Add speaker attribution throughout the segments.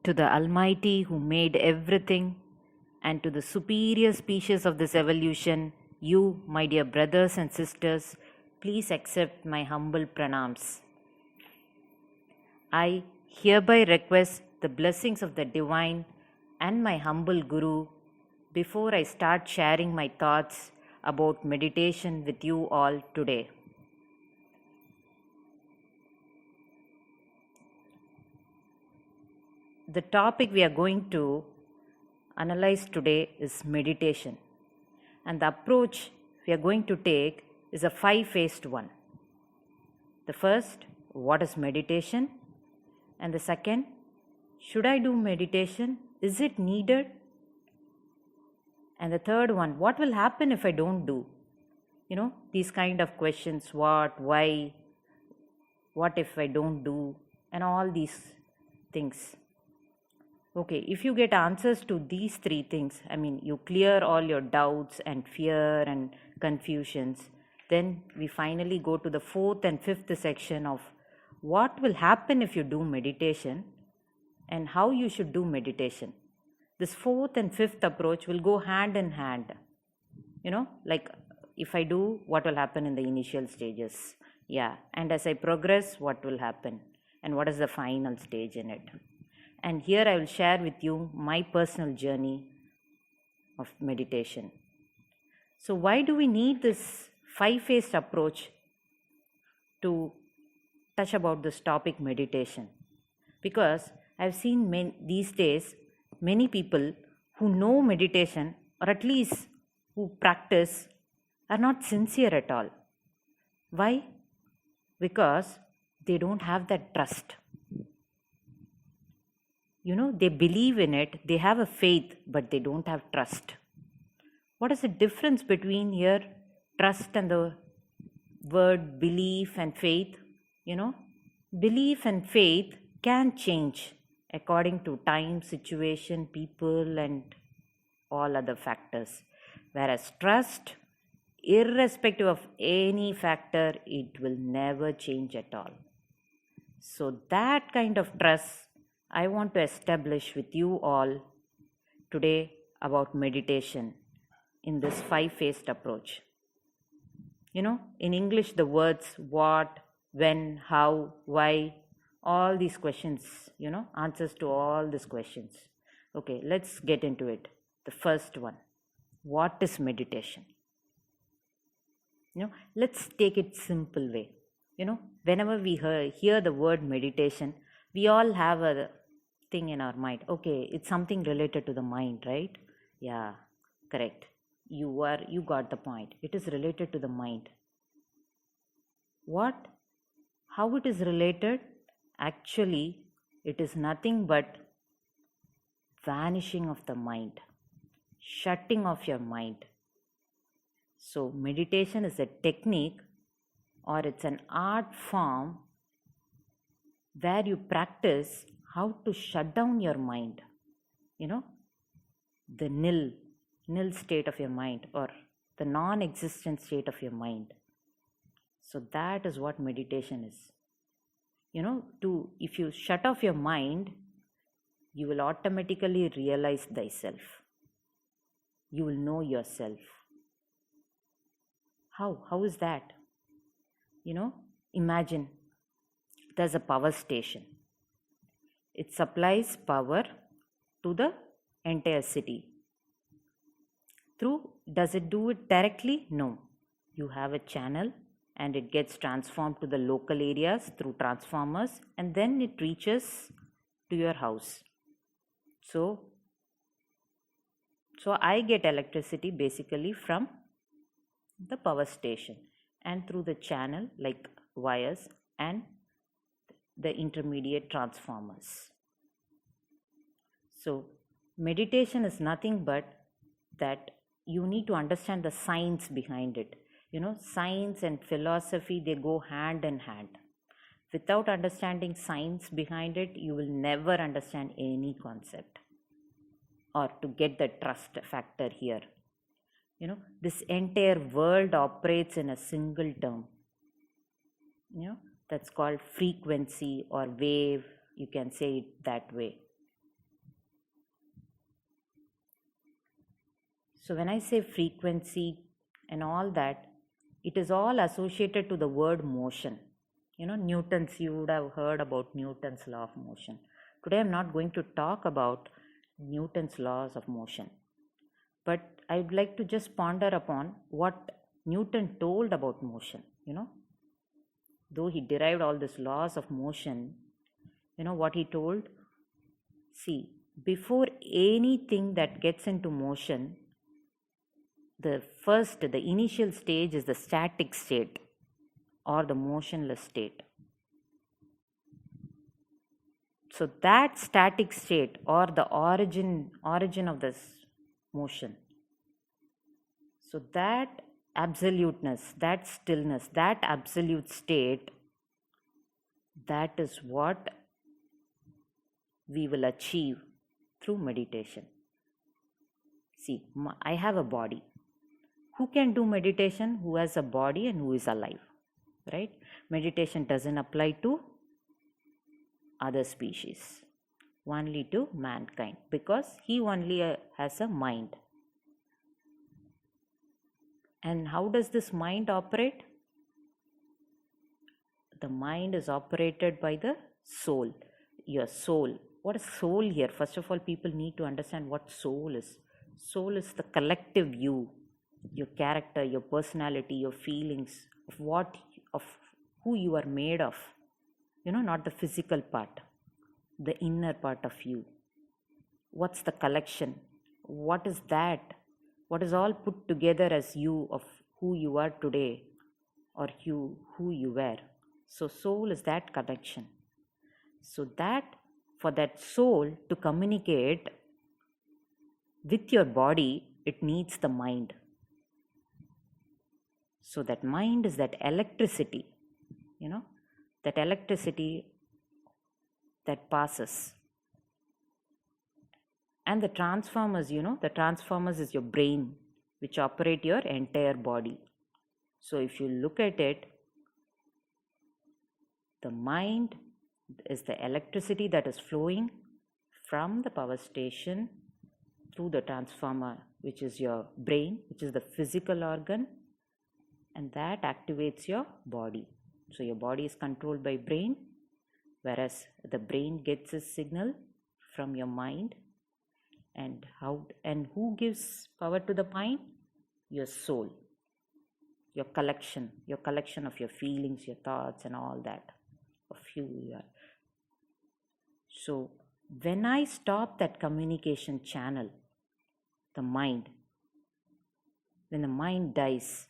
Speaker 1: to the Almighty who made everything, and to the superior species of this evolution, you, my dear brothers and sisters, please accept my humble pranams. I hereby request the blessings of the Divine and my humble Guru before I start sharing my thoughts about meditation with you all today. The topic we are going to analyze today is meditation, and the approach we are going to take is a 5-phased one. The first, what is meditation? And the second, should I do meditation? Is it needed? And the third one, what will happen if I don't do? These kind of questions, what, why, what if I don't do, and all these things. Okay, if you get answers to these three things, you clear all your doubts and fear and confusions, then we finally go to the 4th and 5th section of what will happen if you do meditation and how you should do meditation. This 4th and 5th approach will go hand in hand. Like if I do, what will happen in the initial stages? Yeah, and as I progress, what will happen? And what is the final stage in it? And here I will share with you my personal journey of meditation. So why do we need this 5-phased approach to touch about this topic meditation? Because I've seen these days many people who know meditation, or at least who practice, are not sincere at all. Why? Because they don't have that trust. They believe in it, they have a faith, but they don't have trust. What is the difference between here, trust and the word belief and faith? Belief and faith can change according to time, situation, people, and all other factors. Whereas trust, irrespective of any factor, it will never change at all. So that kind of trust I want to establish with you all today about meditation in this 5-phased approach. In English, the words what, when, how, why, all these questions, answers to all these questions. Okay, let's get into it. The first one, what is meditation? Let's take it simple way. Whenever we hear the word meditation, we all have a thing in our mind. Okay, it's something related to the mind, right? Yeah, correct. You got the point. It is related to the mind. What? How it is related? Actually, it is nothing but vanishing of the mind, shutting off your mind. So meditation is a technique, or it's an art form where you practice how to shut down your mind, the nil state of your mind, or the non-existent state of your mind. So that is what meditation is. If you shut off your mind, you will automatically realize thyself. You will know yourself. How is that? Imagine there's a power station. It supplies power to the entire city. Does it do it directly? No. You have a channel and it gets transformed to the local areas through transformers, and then it reaches to your house. So I get electricity basically from the power station and through the channel like wires and the intermediate transformers. So meditation is nothing but that you need to understand the science behind it. Science and philosophy, they go hand in hand. Without understanding science behind it, you will never understand any concept or to get the trust factor here. This entire world operates in a single term. That's called frequency or wave, you can say it that way. So when I say frequency and all that, it is all associated to the word motion. Newton's, you would have heard about Newton's law of motion. Today I'm not going to talk about Newton's laws of motion, but I would like to just ponder upon what Newton told about motion. Though he derived all these laws of motion, what he told? See, before anything that gets into motion, the initial stage is the static state or the motionless state. So that static state or the origin of this motion, so that absoluteness, that stillness, that absolute state, that is what we will achieve through meditation. See, I have a body. Who can do meditation? Who has a body and who is alive, right? Meditation doesn't apply to other species, only to mankind, because he only has a mind. And how does this mind operate? The mind is operated by the soul, your soul. What is soul here? First of all, people need to understand what soul is. Soul is the collective you, your character, your personality, your feelings, of who you are made of. Not the physical part, the inner part of you. What's the collection? What is that? What is all put together as you, of who you are today or who you were. So soul is that connection. So that for that soul to communicate with your body, it needs the mind. So that mind is that electricity, that electricity that passes. And the transformers, the transformers is your brain, which operate your entire body. So if you look at it, the mind is the electricity that is flowing from the power station through the transformer, which is your brain, which is the physical organ, and that activates your body. So your body is controlled by brain, whereas the brain gets a signal from your mind. And who gives power to the mind? Your soul, your collection of your feelings, your thoughts, and all that of who you are. So when I stop that communication channel, the mind, when the mind dies,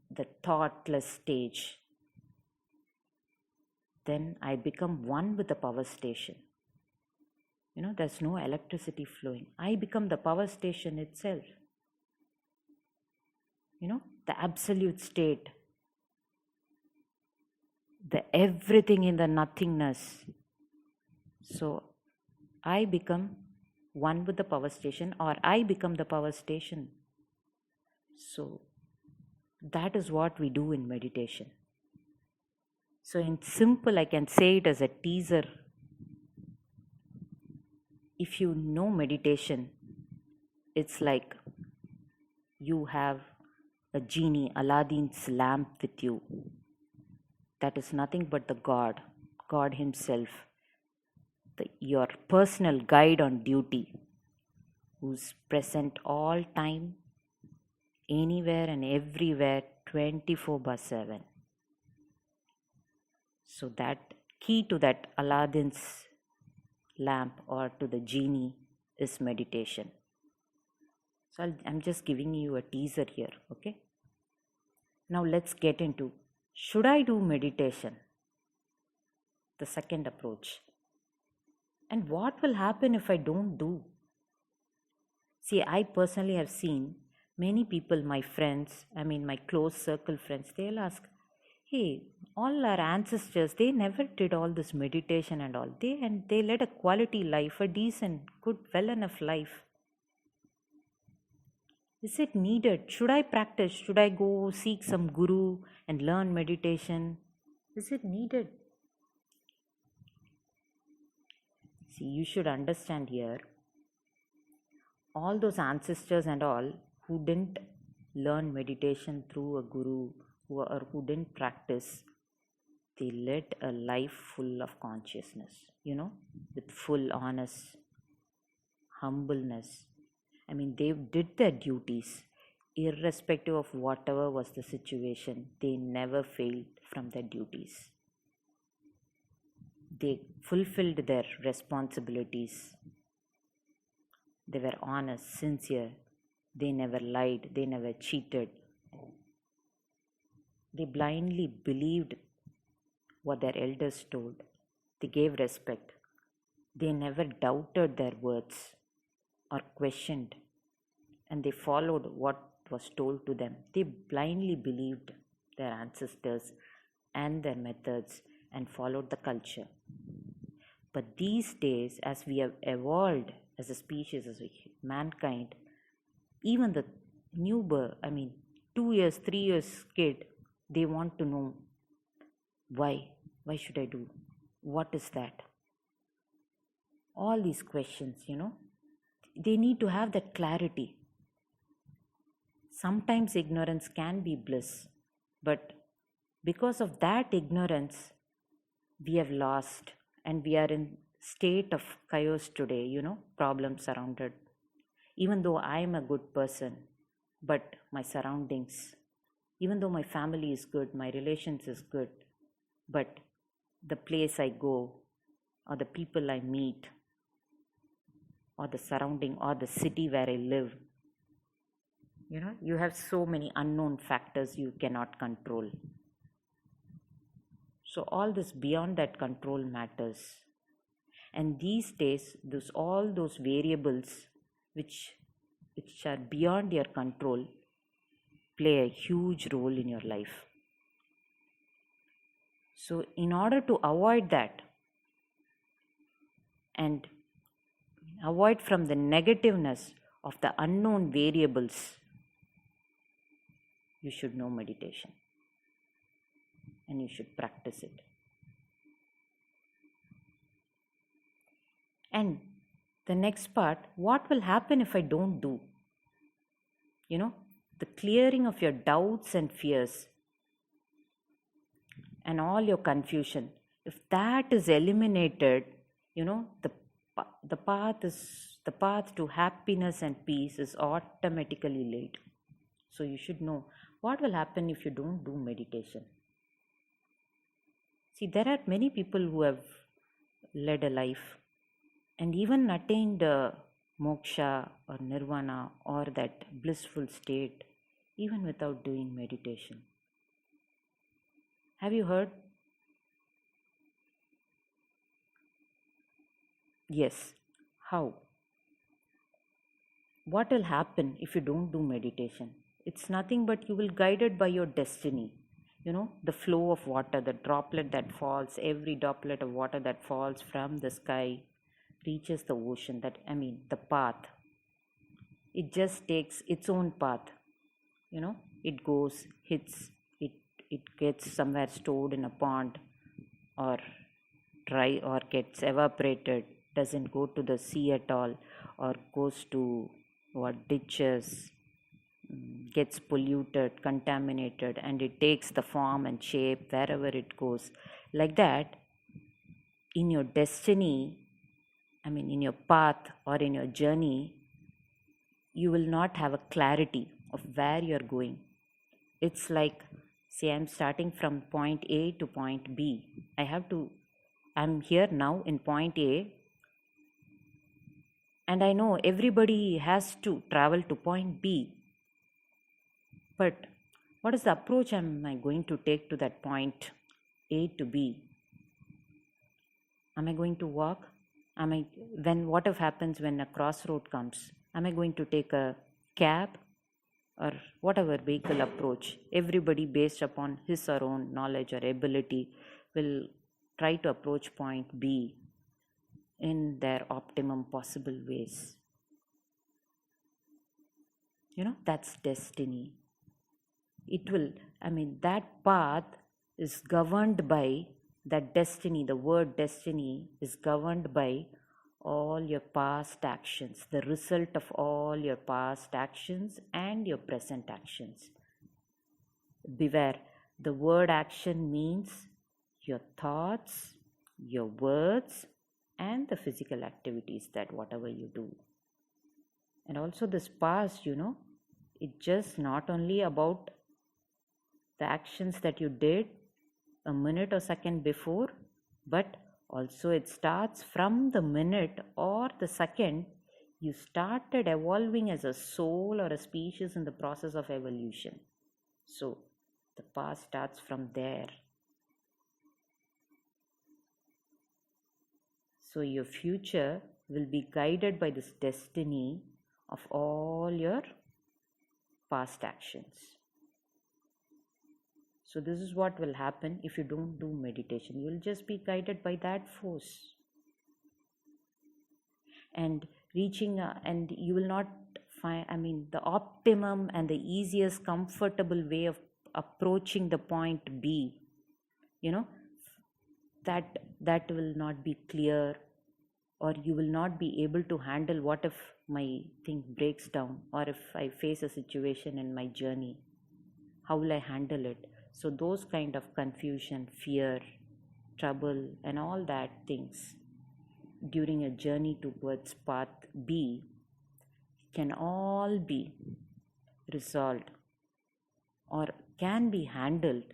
Speaker 1: the thoughtless stage, then I become one with the power station. There's no electricity flowing. I become the power station itself. The absolute state, the everything in the nothingness. So I become one with the power station, or I become the power station. So that is what we do in meditation. So in simple, I can say it as a teaser. If you know meditation, it's like you have a genie, Aladdin's lamp with you. That is nothing but the God himself, your personal guide on duty, who's present all time, anywhere and everywhere, 24/7. So that key to that Aladdin's lamp or to the genie is meditation. So I'm just giving you a teaser here, okay? Now let's get into, should I do meditation? The second approach. And what will happen if I don't do? See, I personally have seen many people, my friends, my close circle friends, they'll ask, hey, all our ancestors, they never did all this meditation and all. They led a quality life, a decent, good, well enough life. Is it needed? Should I practice? Should I go seek some guru and learn meditation? Is it needed? See, you should understand here, all those ancestors and all who didn't learn meditation through a guru or who didn't practice, they led a life full of consciousness, with full honest humbleness. I mean, they did their duties irrespective of whatever was the situation. They never failed from their duties. They fulfilled their responsibilities. They were honest, sincere. They never lied. They never cheated. They blindly believed what their elders told. They gave respect. They never doubted their words or questioned, and they followed what was told to them. They blindly believed their ancestors and their methods and followed the culture. But these days, as we have evolved as a species, as a mankind, even the 2 years, 3 years kid, they want to know why. Why should I do? What is that? All these questions, they need to have that clarity. Sometimes ignorance can be bliss, but because of that ignorance, we have lost, and we are in state of chaos today, problems surrounded. Even though I am a good person, but my surroundings, even though my family is good, my relations is good, but the place I go, or the people I meet, or the surrounding, or the city where I live, you have so many unknown factors you cannot control. So all this beyond that control matters. And these days, all those variables which are beyond your control play a huge role in your life. So in order to avoid that and avoid from the negativeness of the unknown variables, you should know meditation and you should practice it. And the next part, what will happen if I don't do? The clearing of your doubts and fears and all your confusion. If that is eliminated, the path to happiness and peace is automatically laid. So you should know what will happen if you don't do meditation. See, there are many people who have led a life and even attained moksha or nirvana or that blissful state even without doing meditation. Have you heard? Yes. How? What will happen if you don't do meditation? It's nothing but you will guided by your destiny. The flow of water, the droplet that falls, every droplet of water that falls from the sky reaches the ocean, the path. It just takes its own path. It goes, hits, it gets somewhere stored in a pond or dry or gets evaporated, doesn't go to the sea at all, or goes to ditches, gets polluted, contaminated, and it takes the form and shape wherever it goes. Like that, in your destiny, in your path or in your journey, you will not have a clarity of where you're going. It's like, say, I'm starting from point A to point B. I'm here now in point A, and I know everybody has to travel to point B. But what is the approach am I going to take to that point A to B? Am I going to walk? What if happens when a crossroad comes? Am I going to take a cab or whatever vehicle approach? Everybody, based upon his or own knowledge or ability, will try to approach point B in their optimum possible ways. That's destiny. That path is governed by that destiny. The word destiny is governed by all your past actions, the result of all your past actions and your present actions. Beware, the word action means your thoughts, your words, and the physical activities that whatever you do. And also this past, it's just not only about the actions that you did a minute or second before, but also it starts from the minute or the second you started evolving as a soul or a species in the process of evolution. So the past starts from there. So your future will be guided by this destiny of all your past actions. So this is what will happen if you don't do meditation. You will just be guided by that force. And and you will not find, the optimum and the easiest comfortable way of approaching the point B, that will not be clear, or you will not be able to handle what if my thing breaks down, or if I face a situation in my journey, how will I handle it? So those kind of confusion, fear, trouble and all that things during a journey towards path B can all be resolved or can be handled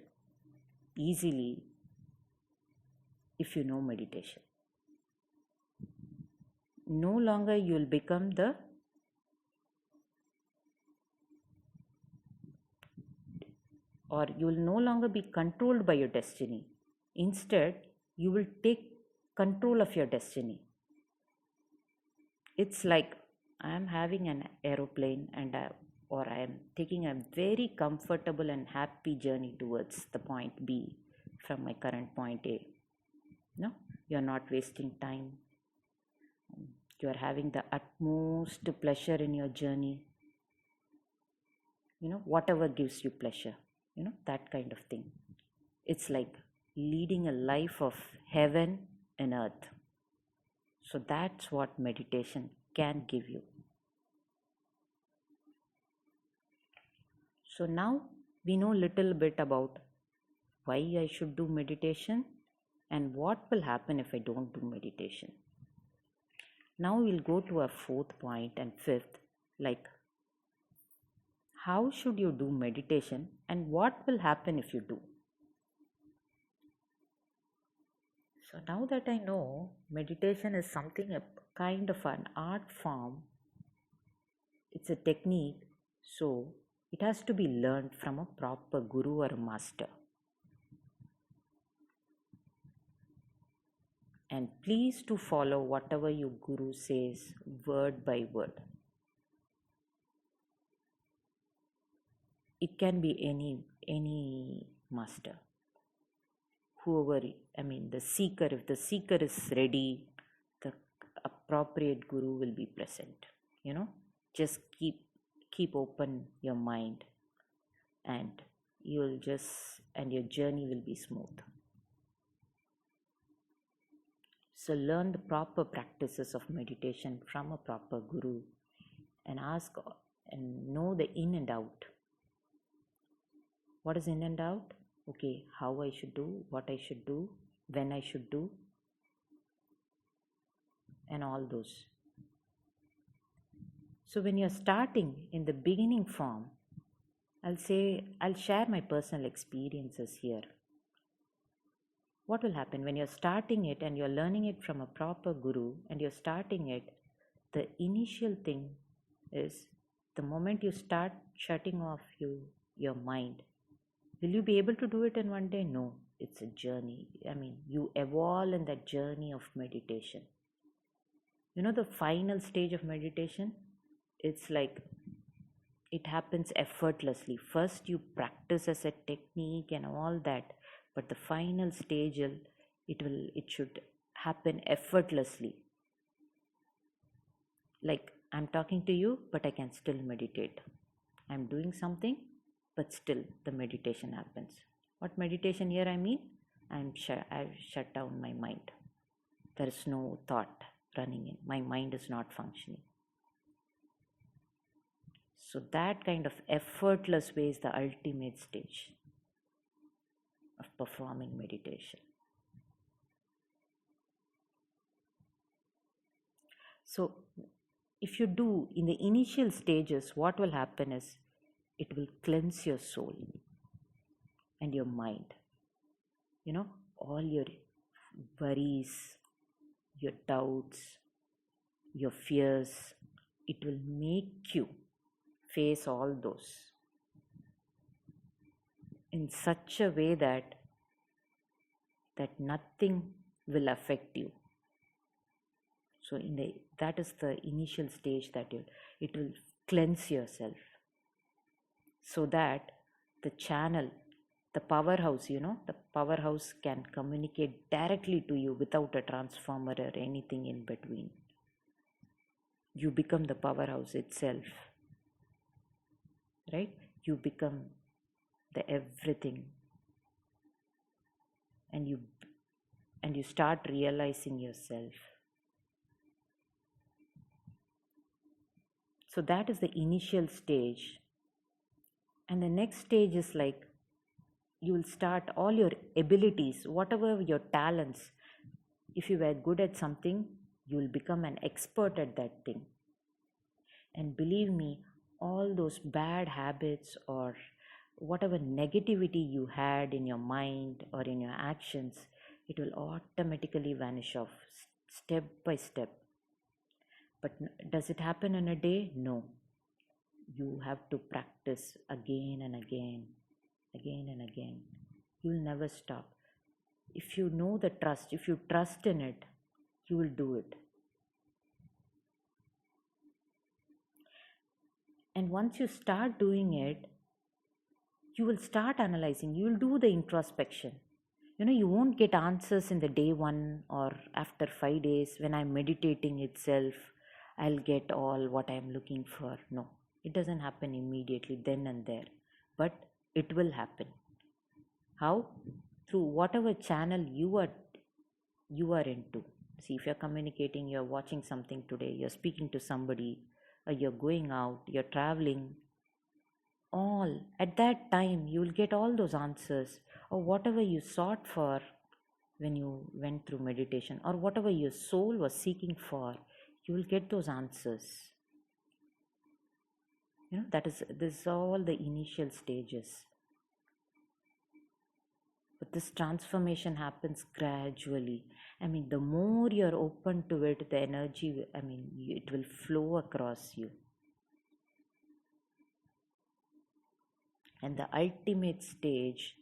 Speaker 1: easily if you know meditation. No longer you will become you will no longer be controlled by your destiny. Instead, you will take control of your destiny. It's like I am having an aeroplane or I am taking a very comfortable and happy journey towards the point B from my current point A. No, you are not wasting time. You are having the utmost pleasure in your journey. Whatever gives you pleasure, that kind of thing. It's like leading a life of heaven and earth. So that's what meditation can give you. So now we know little bit about why I should do meditation and what will happen if I don't do meditation. Now we'll go to our fourth point and fifth, like how should you do meditation and what will happen if you do? So now that I know meditation is something, a kind of an art form, it's a technique, so it has to be learned from a proper guru or a master. And please to follow whatever your guru says word by word. It can be any master. Whoever, the seeker, if the seeker is ready, the appropriate guru will be present. Just keep open your mind and your journey will be smooth. So learn the proper practices of meditation from a proper guru and ask and know the in and out. What is in and out? Okay, how I should do, what I should do, when I should do, and all those. So when you're starting in the beginning form, I'll share my personal experiences here. What will happen when you're starting it and you're learning it from a proper guru and you're starting it, the initial thing is the moment you start shutting off your mind. Will you be able to do it in one day? No, it's a journey. You evolve in that journey of meditation. The final stage of meditation, it's like it happens effortlessly. First you practice as a technique and all that, but the final stage, it should happen effortlessly. Like I'm talking to you, but I can still meditate. I'm doing something, but still the meditation happens. What meditation here I mean? I've shut down my mind. There is no thought. running in. My mind is not functioning. So that kind of effortless way is the ultimate stage of performing meditation. So if you do in the initial stages, what will happen is it will cleanse your soul and your mind. All your worries, your doubts, your fears, it will make you face all those in such a way that nothing will affect you. So that is the initial stage that it will cleanse yourself, so that the channel, the powerhouse, the powerhouse can communicate directly to you without a transformer or anything in between. You become the powerhouse itself, right? You become the everything, and you start realizing yourself. So that is the initial stage. And the next stage is like, you will start all your abilities, whatever your talents. If you were good at something, you will become an expert at that thing. And believe me, all those bad habits or whatever negativity you had in your mind or in your actions, it will automatically vanish off step by step. But does it happen in a day? No. You have to practice again and again. Again and again. You'll never stop. If you know the trust, if you trust in it, you will do it. And once you start doing it, you will start analyzing. You will do the introspection. You won't get answers in the day 1 or after 5 days when I'm meditating itself. I'll get all what I'm looking for. No, it doesn't happen immediately then and there. But it will happen. How? Through whatever channel you are into. See, if you're communicating, you're watching something today, you're speaking to somebody, or you're going out, you're traveling, all at that time you will get all those answers, or whatever you sought for when you went through meditation, or whatever your soul was seeking for, you will get those answers. This is all the initial stages. But this transformation happens gradually. The more you're open to it, the energy, it will flow across you. And the ultimate stage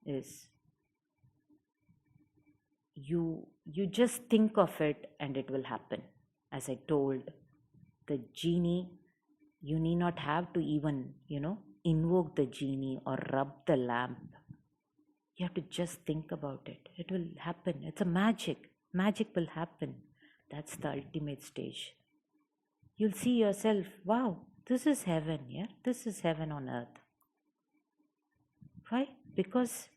Speaker 1: is you just think of it and it will happen. As I told, the genie, you need not have to even, invoke the genie or rub the lamp. You have to just think about it. It will happen. It's a magic. Magic will happen. That's the ultimate stage. You'll see yourself, wow, this is heaven, yeah? This is heaven on earth. Why? Because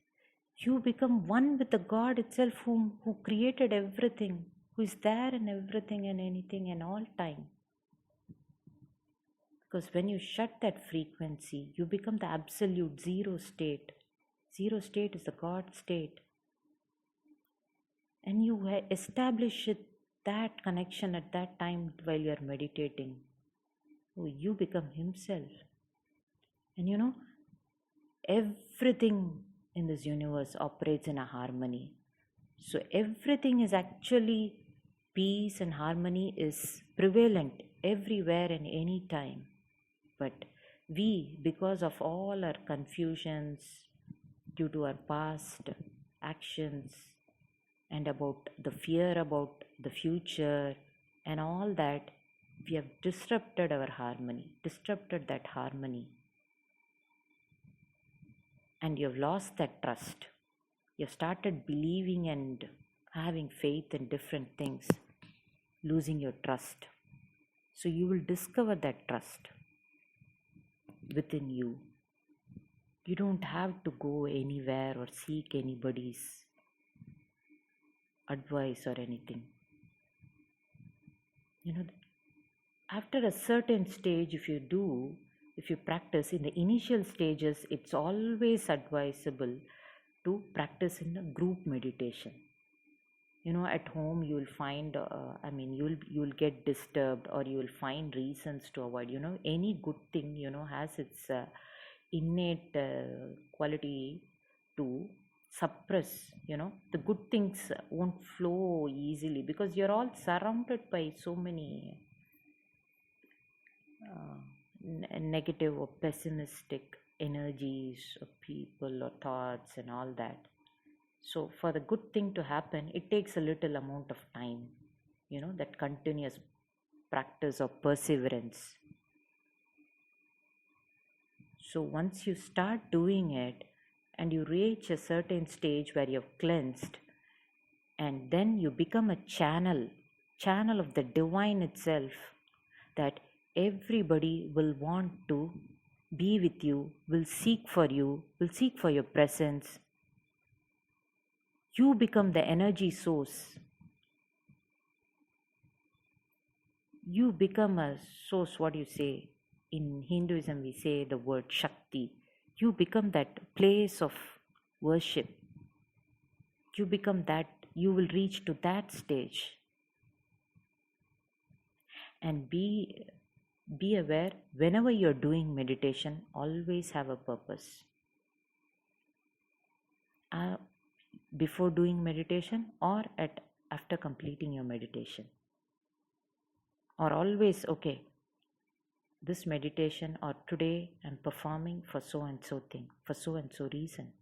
Speaker 1: you become one with the God itself who created everything, who is there in everything and anything and all time. Because when you shut that frequency, you become the absolute zero state. Zero state is the God state. And you establish that connection at that time while you are meditating. You become Himself. And everything in this universe operates in a harmony. So everything is actually, peace and harmony is prevalent everywhere and any time. But we, because of all our confusions, due to our past actions, and about the fear about the future and all that, we have disrupted our harmony, disrupted that harmony. And you've lost that trust. You've started believing and having faith in different things, losing your trust. So you will discover that trust within you. You don't have to go anywhere or seek anybody's advice or anything. you know, after a certain stage, if you practice in the initial stages, it's always advisable to practice in a group meditation. At home you'll find, you'll get disturbed, or you'll find reasons to avoid. Any good thing has its innate quality to suppress. The good things won't flow easily, because you're all surrounded by so many negative or pessimistic energies of people or thoughts and all that. So for the good thing to happen, it takes a little amount of time, that continuous practice or perseverance. So once you start doing it and you reach a certain stage where you've cleansed, and then you become a channel of the divine itself, that everybody will want to be with you, will seek for you, will seek for your presence. You become the energy source. You become a source. What do you say? In Hinduism, we say the word Shakti. You become that place of worship. You become that, you will reach to that stage. And be aware, whenever you're doing meditation, always have a purpose. Before doing meditation, or after completing your meditation, or always, okay, this meditation, or today I'm performing for so and so thing, for so and so reason.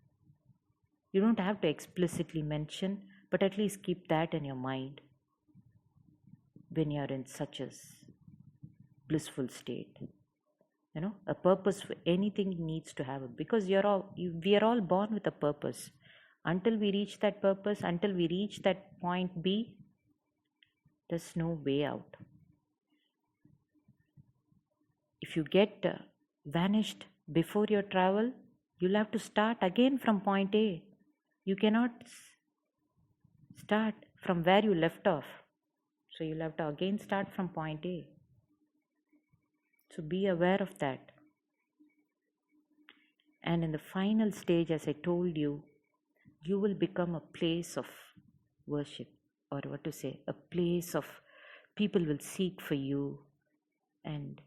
Speaker 1: You don't have to explicitly mention, but at least keep that in your mind when you're in such a blissful state. A purpose for anything needs to have because we are all born with a purpose. Until we reach that purpose, until we reach that point B, there's no way out. If you get vanished before your travel, you'll have to start again from point A. You cannot start from where you left off. So you'll have to again start from point A. So be aware of that. And in the final stage, as I told you, you will become a place of worship, or a place of people will seek for you, and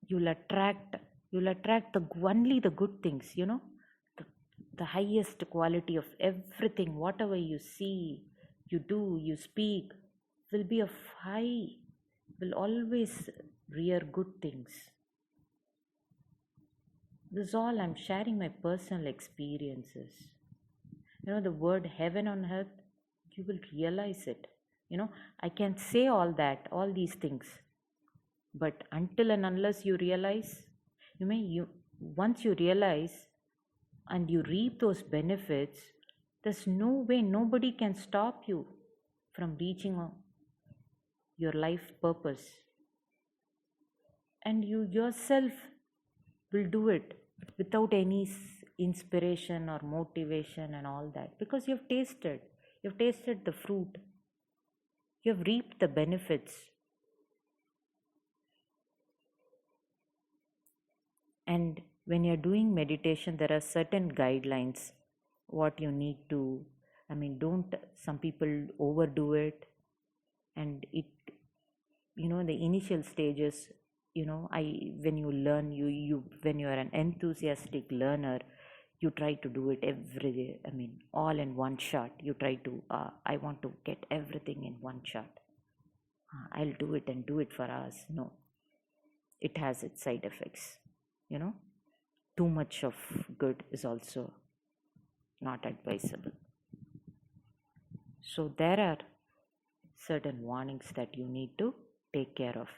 Speaker 1: you'll attract only the good things, the highest quality of everything. Whatever you see, you do, you speak, will be of high, will always rear good things. This is all I'm sharing my personal experiences. The word heaven on earth, you will realize it. I can say all these things, but until and unless you realize, once you realize and you reap those benefits, there's no way, nobody can stop you from reaching your life purpose. And you yourself will do it without any inspiration or motivation and all that, because you've tasted the fruit, you've reaped the benefits. And when you're doing meditation, there are certain guidelines what you need to, don't some people overdo it, and it, the initial stages, when you learn, when you're an enthusiastic learner, you try to do it every day, all in one shot. You try to, I want to get everything in one shot. I'll do it and do it for hours. No, it has its side effects. Too much of good is also not advisable. So there are certain warnings that you need to take care of.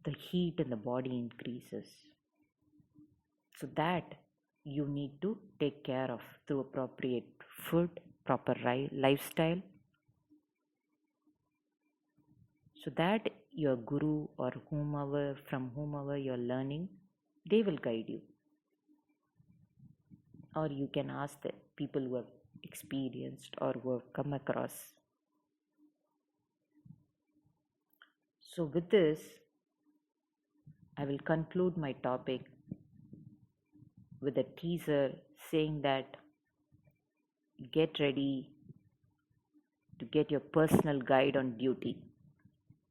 Speaker 1: The heat in the body increases. So that you need to take care of through appropriate food, proper lifestyle, so that your guru or from whomever you're learning, they will guide you. Or you can ask the people who have experienced or who have come across. So, with this, I will conclude my topic with a teaser saying that get ready to get your personal guide on duty,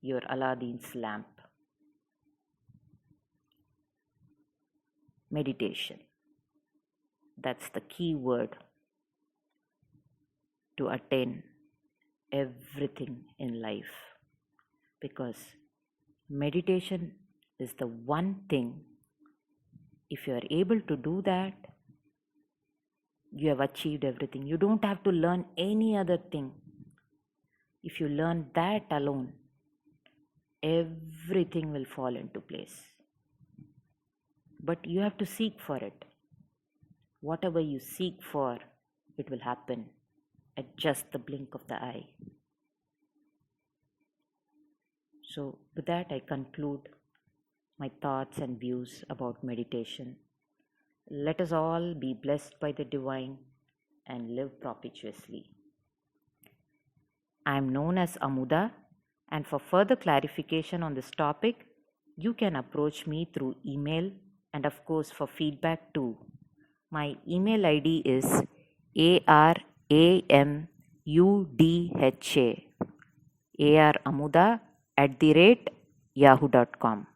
Speaker 1: your Aladdin's lamp. Meditation. That's the key word to attain everything in life, because meditation is the one thing, if you are able to do that, you have achieved everything. You don't have to learn any other thing. If you learn that alone, everything will fall into place. But you have to seek for it. Whatever you seek for, it will happen at just the blink of the eye. So, with that, I conclude my thoughts and views about meditation. Let us all be blessed by the divine and live propitiously. I am known as Amudha, and for further clarification on this topic, you can approach me through email and, of course, for feedback too. My email ID is aramudha@yahoo.com.